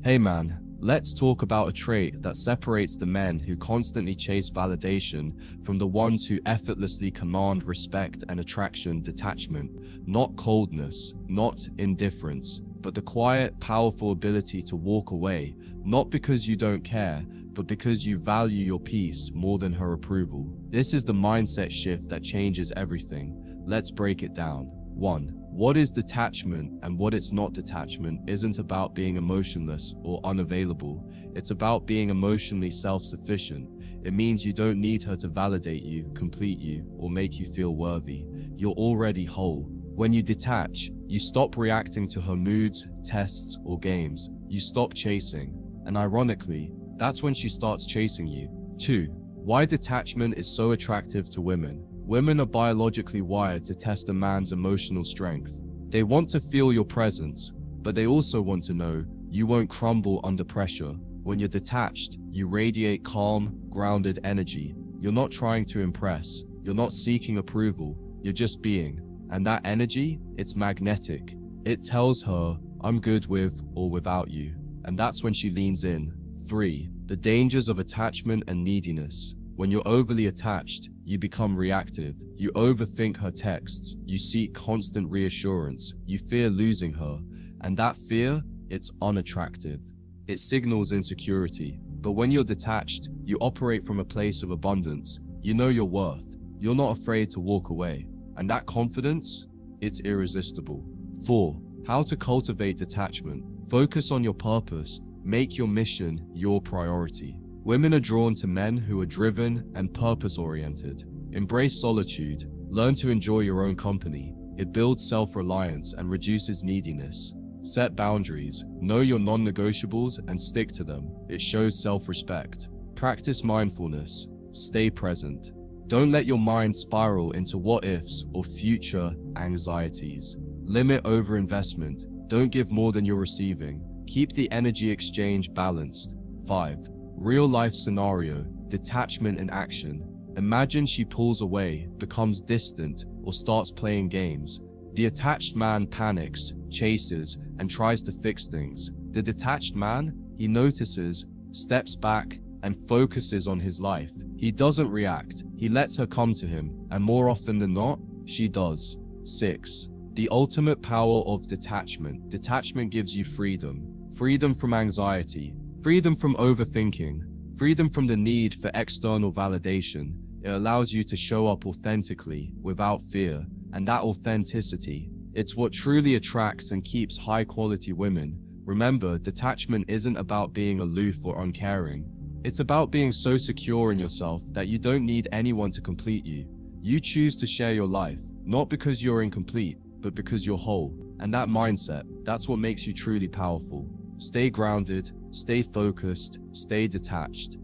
Hey man, let's talk about a trait that separates the men who constantly chase validation from the ones who effortlessly command respect and attraction. Detachment, not coldness, not indifference, but the quiet, powerful ability to walk away, not because you don't care, but because you value your peace more than her approval. This is the mindset shift that changes everything. Let's break it down. 1. What is detachment and what it's not? Detachment isn't about being emotionless or unavailable. It's about being emotionally self-sufficient. It means you don't need her to validate you, complete you, or make you feel worthy. You're already whole. When you detach, you stop reacting to her moods, tests, or games. You stop chasing. And ironically, that's when she starts chasing you. 2. Why detachment is so attractive to women. Women are biologically wired to test a man's emotional strength. They want to feel your presence, but they also want to know you won't crumble under pressure. When you're detached, you radiate calm, grounded energy. You're not trying to impress. You're not seeking approval. You're just being. And that energy, it's magnetic. It tells her, I'm good with or without you. And that's when she leans in. 3. The dangers of attachment and neediness. When you're overly attached, you become reactive. You overthink her texts. You seek constant reassurance. You fear losing her. And that fear, it's unattractive. It signals insecurity. But when you're detached, you operate from a place of abundance. You know your worth. You're not afraid to walk away. And that confidence, it's irresistible. 4. How to cultivate detachment. Focus on your purpose. Make your mission your priority. Women are drawn to men who are driven and purpose-oriented. Embrace solitude. Learn to enjoy your own company. It builds self-reliance and reduces neediness. Set boundaries. Know your non-negotiables and stick to them. It shows self-respect. Practice mindfulness. Stay present. Don't let your mind spiral into what-ifs or future anxieties. Limit overinvestment. Don't give more than you're receiving. Keep the energy exchange balanced. 5. Real-life scenario, detachment in action. Imagine she pulls away, becomes distant, or starts playing games. The attached man panics, chases, and tries to fix things. The detached man, he notices, steps back, and focuses on his life. He doesn't react. He lets her come to him, and more often than not, she does. 6. The ultimate power of detachment. Detachment gives you freedom. Freedom from anxiety. Freedom from overthinking, freedom from the need for external validation. It allows you to show up authentically, without fear, and that authenticity, it's what truly attracts and keeps high-quality women. Remember, detachment isn't about being aloof or uncaring. It's about being so secure in yourself that you don't need anyone to complete you. You choose to share your life, not because you're incomplete, but because you're whole. And that mindset, that's what makes you truly powerful. Stay grounded, stay focused, stay detached.